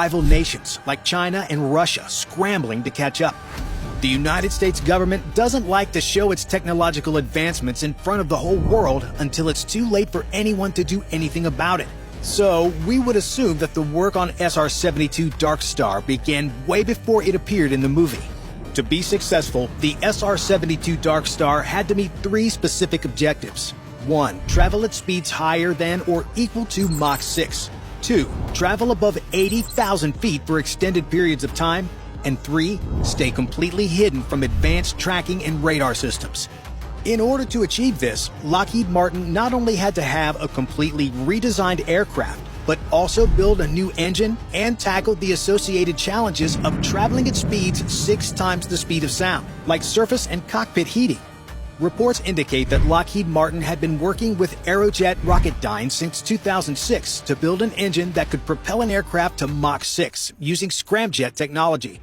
rival nations like China and Russia scrambling to catch up. The United States government doesn't like to show its technological advancements in front of the whole world until it's too late for anyone to do anything about it. So we would assume that the work on SR-72 Dark Star began way before it appeared in the movie. To be successful, the SR-72 Dark Star had to meet 3 specific objectives. 1. Travel at speeds higher than or equal to Mach 6. 2. Travel above 80,000 feet for extended periods of time. And 3. Stay completely hidden from advanced tracking and radar systems. In order to achieve this, Lockheed Martin not only had to have a completely redesigned aircraft, but also build a new engine and tackle the associated challenges of traveling at speeds 6 times the speed of sound, like surface and cockpit heating. Reports indicate that Lockheed Martin had been working with Aerojet Rocketdyne since 2006 to build an engine that could propel an aircraft to Mach 6 using scramjet technology.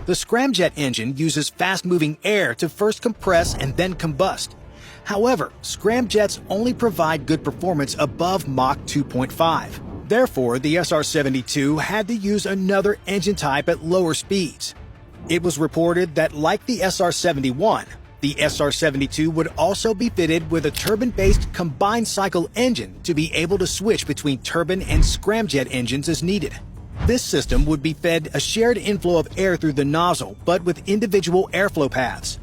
The scramjet engine uses fast-moving air to first compress and then combust. However, scramjets only provide good performance above Mach 2.5. Therefore, the SR-72 had to use another engine type at lower speeds. It was reported that, like the SR-71, the SR-72 would also be fitted with a turbine-based combined cycle engine to be able to switch between turbine and scramjet engines as needed. This system would be fed a shared inflow of air through the nozzle, but with individual airflow paths.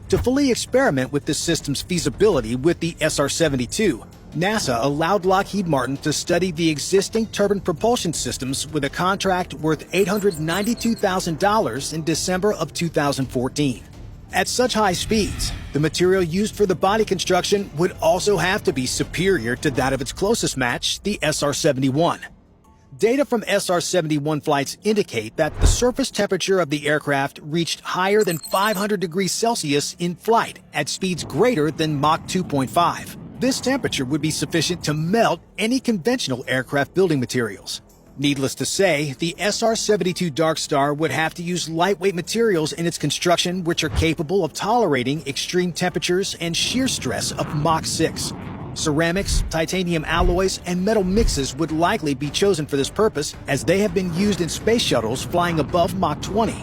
To fully experiment with this system's feasibility with the SR-72, NASA allowed Lockheed Martin to study the existing turbine propulsion systems with a contract worth $892,000 in December of 2014. At such high speeds, the material used for the body construction would also have to be superior to that of its closest match, the SR-71. Data from SR-71 flights indicate that the surface temperature of the aircraft reached higher than 500 degrees Celsius in flight at speeds greater than Mach 2.5. This temperature would be sufficient to melt any conventional aircraft building materials. Needless to say, the SR-72 Dark Star would have to use lightweight materials in its construction which are capable of tolerating extreme temperatures and shear stress of Mach 6. Ceramics, titanium alloys, and metal mixes would likely be chosen for this purpose, as they have been used in space shuttles flying above Mach 20.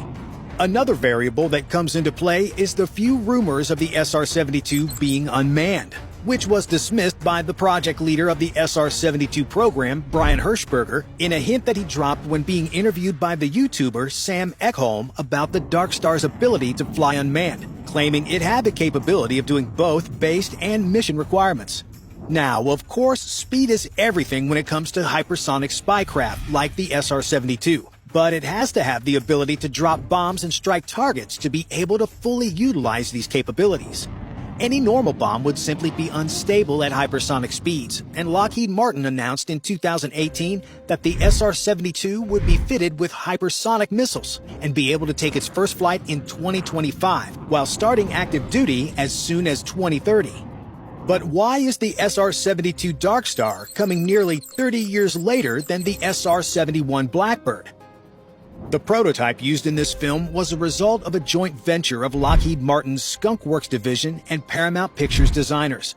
Another variable that comes into play is the few rumors of the SR-72 being unmanned, which was dismissed by the project leader of the SR-72 program, Brian Hirschberger, in a hint that he dropped when being interviewed by the YouTuber Sam Ekholm about the Dark Star's ability to fly unmanned, claiming it had the capability of doing both based and mission requirements. Now, of course, speed is everything when it comes to hypersonic spycraft like the SR-72, but it has to have the ability to drop bombs and strike targets to be able to fully utilize these capabilities. Any normal bomb would simply be unstable at hypersonic speeds, and Lockheed Martin announced in 2018 that the SR-72 would be fitted with hypersonic missiles and be able to take its first flight in 2025, while starting active duty as soon as 2030. But why is the SR-72 Dark Star coming nearly 30 years later than the SR-71 Blackbird? The prototype used in this film was a result of a joint venture of Lockheed Martin's Skunk Works division and Paramount Pictures designers.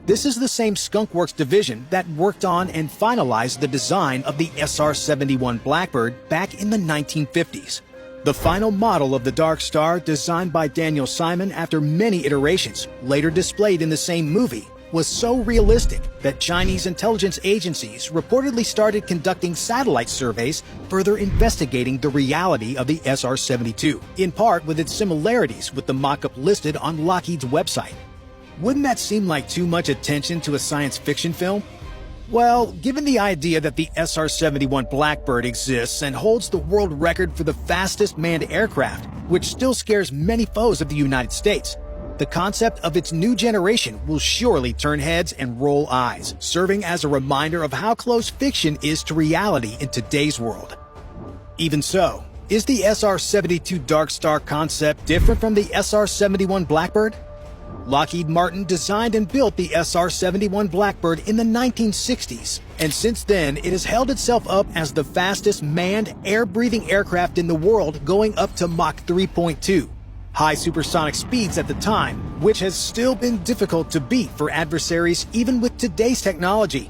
This is the same Skunk Works division that worked on and finalized the design of the SR-71 Blackbird back in the 1950s. The final model of the Dark Star, designed by Daniel Simon after many iterations, later displayed in the same movie, was so realistic that Chinese intelligence agencies reportedly started conducting satellite surveys, further investigating the reality of the SR-72, in part with its similarities with the mock-up listed on Lockheed's website. Wouldn't that seem like too much attention to a science fiction film? Well, given the idea that the SR-71 Blackbird exists and holds the world record for the fastest manned aircraft, which still scares many foes of the United States, the concept of its new generation will surely turn heads and roll eyes, serving as a reminder of how close fiction is to reality in today's world. Even so, is the SR-72 Dark Star concept different from the SR-71 Blackbird? Lockheed Martin designed and built the SR-71 Blackbird in the 1960s, and since then it has held itself up as the fastest manned, air-breathing aircraft in the world, going up to Mach 3.2. High supersonic speeds at the time, which has still been difficult to beat for adversaries even with today's technology.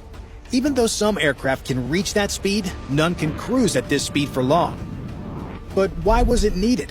Even though some aircraft can reach that speed, none can cruise at this speed for long. But why was it needed?